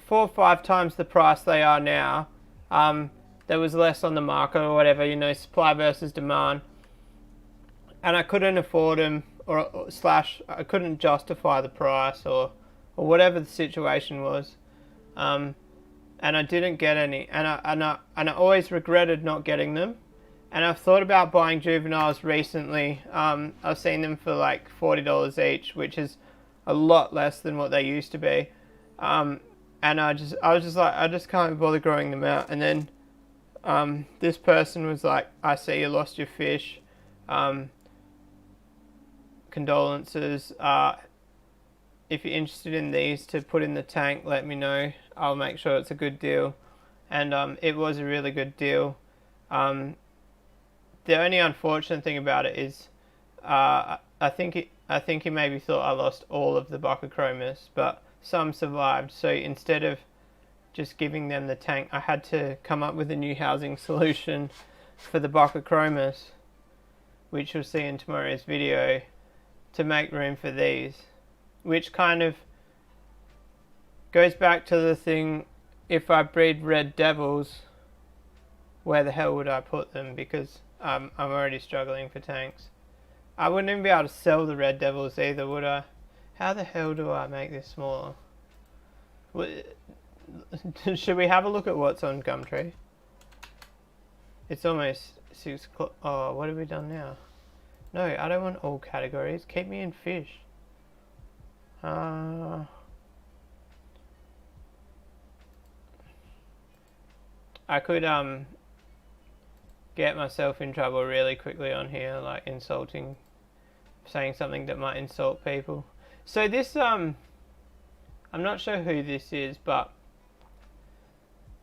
S1: 4 or 5 times the price they are now. There was less on the market or whatever, you know, supply versus demand. And I couldn't afford them, or slash I couldn't justify the price, or whatever the situation was. And I didn't get any, and I always regretted not getting them. And I've thought about buying juveniles recently. I've seen them for like $40 each, which is a lot less than what they used to be. And I was just like, I just can't bother growing them out. And then this person was like, I see you lost your fish. Condolences. If you're interested in these to put in the tank, let me know. I'll make sure it's a good deal. And it was a really good deal. The only unfortunate thing about it is I think he maybe thought I lost all of the Bocochromis, but some survived. So instead of just giving them the tank, I had to come up with a new housing solution for the Bocochromis, which you'll see in tomorrow's video, to make room for these. Which kind of goes back to the thing, if I breed red devils, where the hell would I put them? Because I'm already struggling for tanks. I wouldn't even be able to sell the red devils either, would I? How the hell do I make this smaller? Should we have a look at what's on Gumtree? It's almost 6 o'clock. Oh, what have we done now? No, I don't want all categories. Keep me in fish. I could get myself in trouble really quickly on here, like saying something that might insult people. So this I'm not sure who this is, but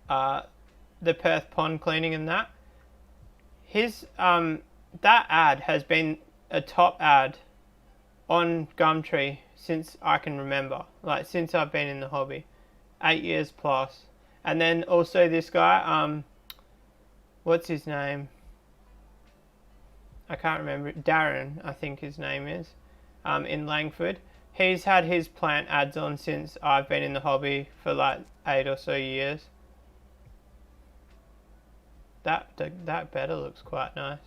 S1: the Perth pond cleaning and that, his that ad has been a top ad on Gumtree since I can remember, like since I've been in the hobby, 8 years plus. And then also this guy, what's his name? I can't remember. Darren, I think his name is, in Langford. He's had his plant ads on since I've been in the hobby for like 8 or so years. That better looks quite nice.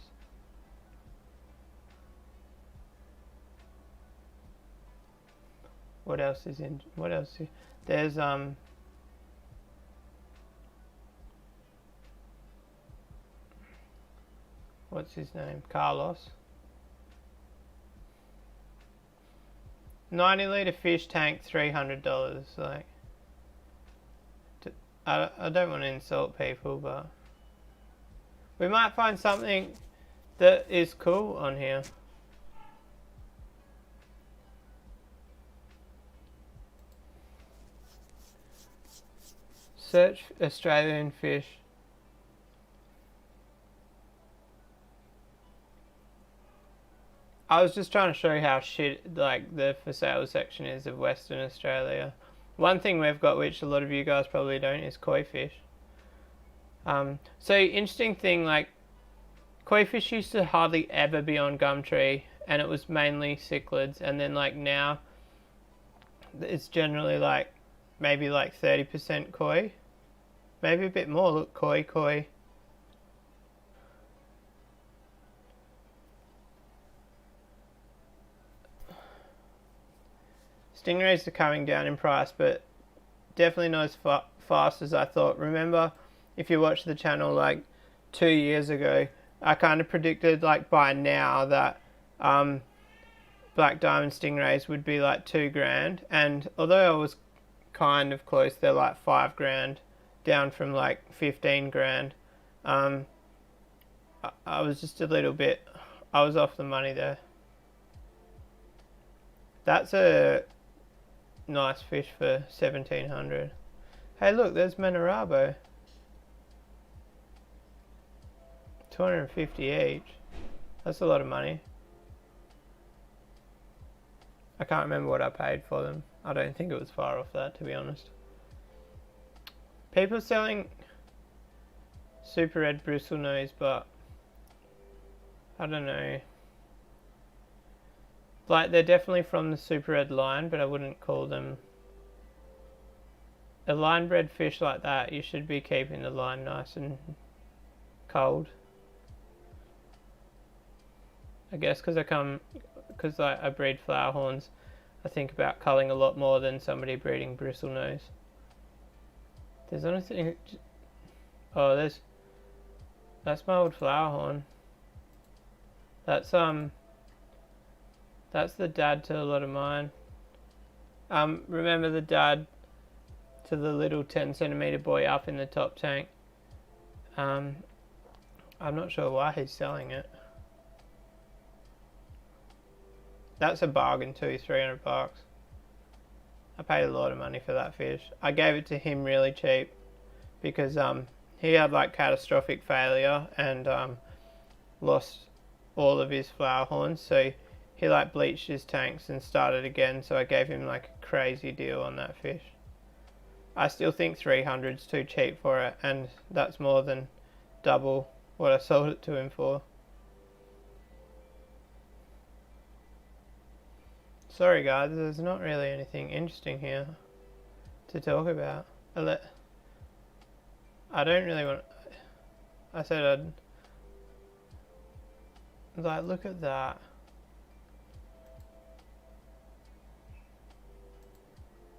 S1: What else is in? What else? There's what's his name? Carlos. 90-litre fish tank, $300. Like, I don't want to insult people, but we might find something that is cool on here. Search Australian fish. I was just trying to show how shit like the for sale section is of Western Australia. One thing we've got, which a lot of you guys probably don't, is koi fish. So interesting thing, like koi fish used to hardly ever be on Gumtree, and it was mainly cichlids, and then like now it's generally like maybe like 30% koi, maybe a bit more. Look, koi. Stingrays are coming down in price, but definitely not as fast as I thought. Remember, if you watched the channel like 2 years ago, I kind of predicted like by now that black diamond stingrays would be like $2,000, and although I was kind of close, they're like $5,000 down from like $15,000. I was just a little bit, I was off the money there. That's a nice fish for 1,700. Hey look, there's Menarabo. 250 each. That's a lot of money. I can't remember what I paid for them. I don't think it was far off that, to be honest. People selling super red bristlenose, but I don't know. Like, they're definitely from the super red line, but I wouldn't call them... A line bred fish like that, you should be keeping the line nice and cold. I guess because I breed flower horns, I think about culling a lot more than somebody breeding bristlenose. There's anything... Oh, that's my old flower horn. That's the dad to a lot of mine. Remember the dad to the little 10 centimeter boy up in the top tank? I'm not sure why he's selling it. That's a bargain too, $300. I paid a lot of money for that fish. I gave it to him really cheap because he had like catastrophic failure and lost all of his flower horns, so he like bleached his tanks and started again, so I gave him like a crazy deal on that fish. I still think 300's too cheap for it, and that's more than double what I sold it to him for. Sorry guys, there's not really anything interesting here to talk about. I don't really want... I said I'd... Like, look at that.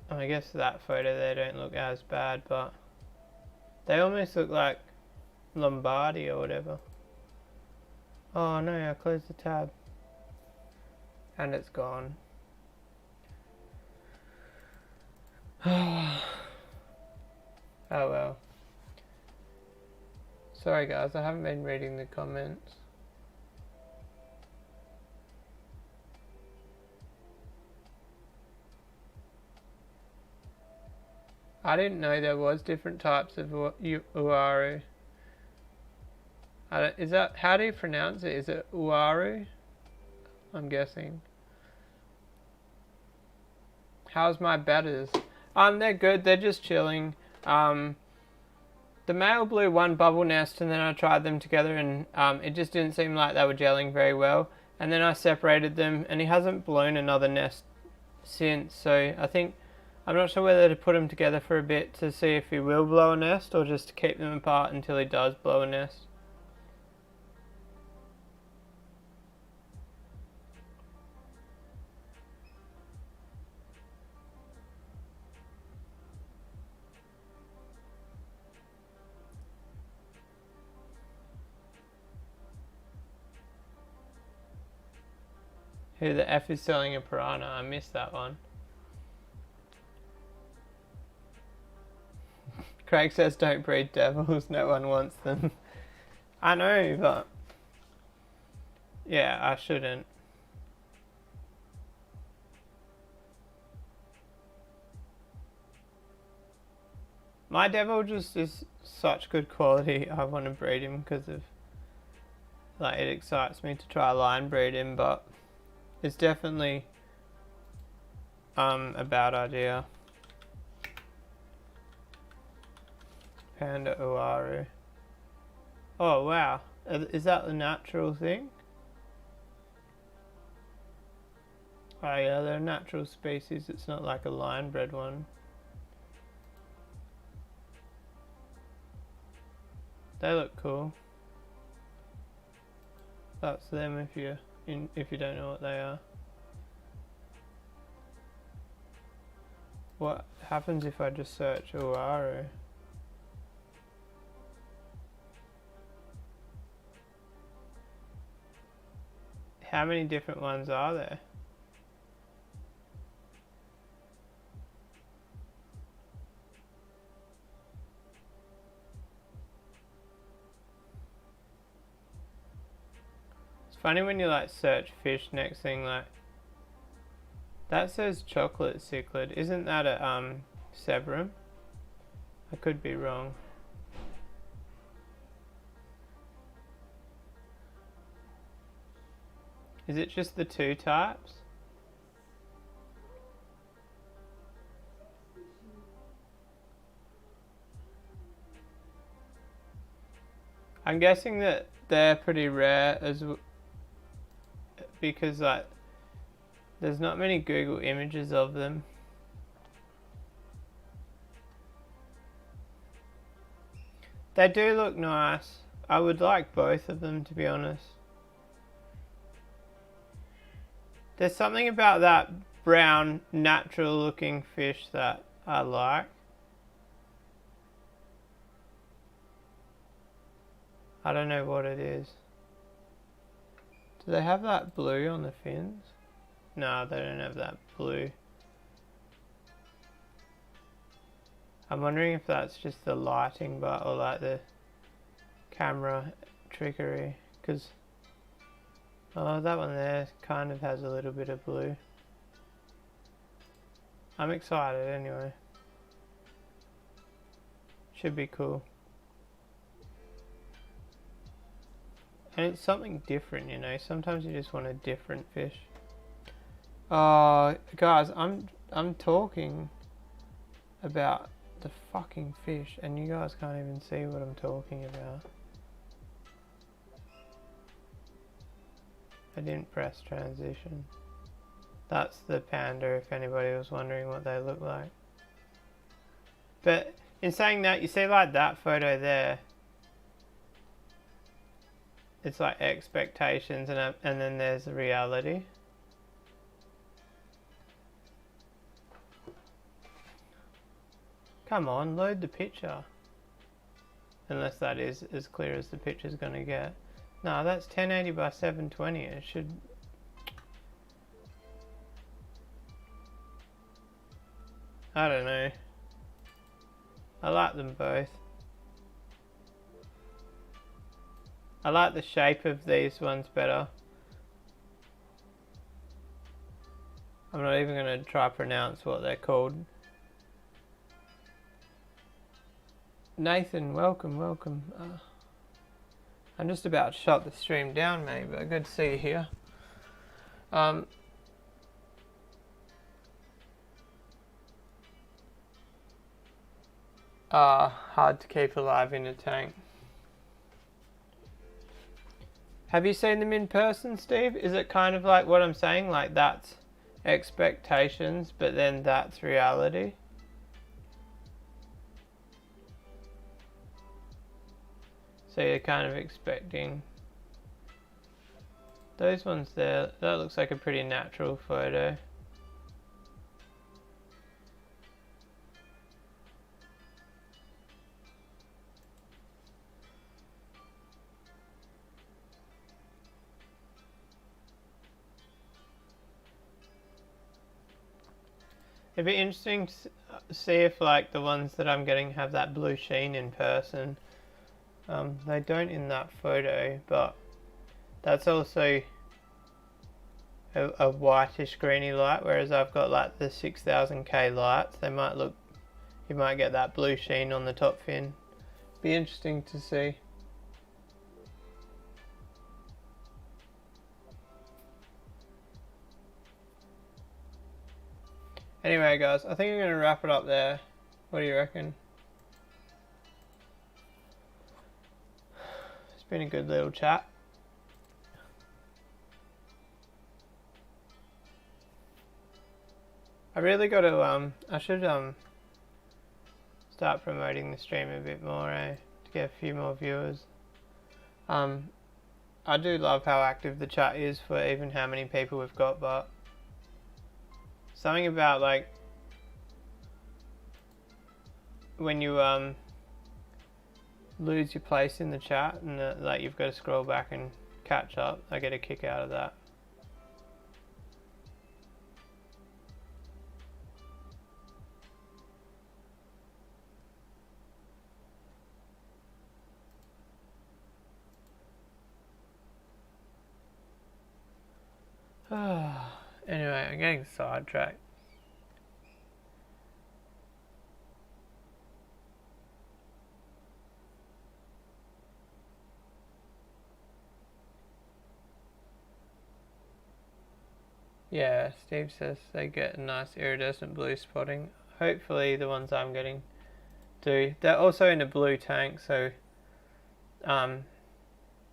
S1: I guess that photo there don't look as bad, but they almost look like Lombardi or whatever. Oh no, I closed the tab. And it's gone. Oh well. Sorry guys, I haven't been reading the comments. I didn't know there was different types of uaru. Is that, how do you pronounce it? Is it uaru? I'm guessing. How's my batters? They're good. They're just chilling. The male blew one bubble nest, and then I tried them together, and it just didn't seem like they were gelling very well. And then I separated them, and he hasn't blown another nest since. So I think, I'm not sure whether to put them together for a bit to see if he will blow a nest, or just to keep them apart until he does blow a nest. Who the F is selling a piranha? I missed that one. Craig says don't breed devils, no one wants them. I know, but yeah, I shouldn't. My devil just is such good quality, I want to breed him because of, like, it excites me to try line breed him, but it's definitely a bad idea. Panda Uaru. Oh wow, is that the natural thing? Oh yeah, they're a natural species, it's not like a line bred one. They look cool. That's them if you don't know what they are. What happens if I just search Uaru? How many different ones are there? It's funny when you like search fish, next thing like that says chocolate cichlid. Isn't that a Severum? I could be wrong. Is it just the two types? I'm guessing that they're pretty rare because like there's not many Google images of them. They do look nice. I would like both of them, to be honest. There's something about that brown, natural looking fish that I like. I don't know what it is. Do they have that blue on the fins? No, they don't have that blue. I'm wondering if that's just the lighting, or like the camera trickery. Because, oh, that one there kind of has a little bit of blue. I'm excited anyway. Should be cool. And it's something different, you know. Sometimes you just want a different fish. Guys, I'm talking about the fucking fish, and you guys can't even see what I'm talking about. I didn't press transition. That's the panda, if anybody was wondering what they look like. But in saying that, you see like that photo there, it's like expectations and then there's the reality. Come on, load the picture. Unless that is as clear as the picture's gonna get. No, that's 1080 by 720. It should... I don't know. I like them both. I like the shape of these ones better. I'm not even going to try to pronounce what they're called. Nathan, welcome, welcome. I'm just about to shut the stream down, mate, but good to see you here. Hard to keep alive in a tank. Have you seen them in person, Steve? Is it kind of like what I'm saying? Like that's expectations, but then that's reality? So you're kind of expecting those ones there. That looks like a pretty natural photo. It'd be interesting to see if like the ones that I'm getting have that blue sheen in person. They don't in that photo, but that's also a whitish greeny light, whereas I've got like the 6000K lights. They might look, you might get that blue sheen on the top fin. Be interesting to see. Anyway guys, I think I'm going to wrap it up there. What do you reckon? It's been a good little chat. I really got to, I should start promoting the stream a bit more, to get a few more viewers. I do love how active the chat is for even how many people we've got, but something about like when you lose your place in the chat and like you've got to scroll back and catch up. I get a kick out of that. Anyway, I'm getting sidetracked. Yeah, Steve says they get a nice iridescent blue spotting. Hopefully the ones I'm getting do. They're also in a blue tank, so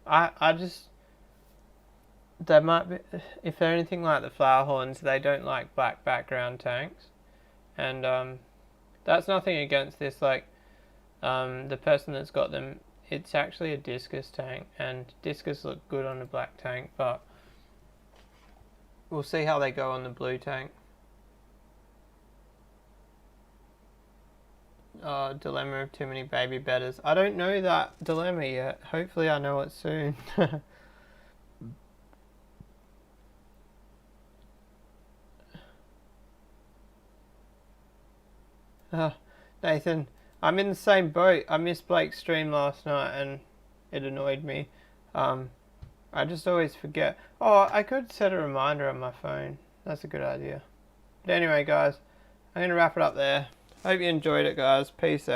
S1: I just, they might be, if they're anything like the flower horns, they don't like black background tanks. And that's nothing against this, like, the person that's got them, it's actually a discus tank, and discus look good on a black tank, but we'll see how they go on the blue tank. Dilemma of too many baby bedders. I don't know that dilemma yet. Hopefully I know it soon. Nathan, I'm in the same boat. I missed Blake's stream last night and it annoyed me. I just always forget. Oh, I could set a reminder on my phone. That's a good idea. But anyway, guys, I'm going to wrap it up there. Hope you enjoyed it, guys. Peace out.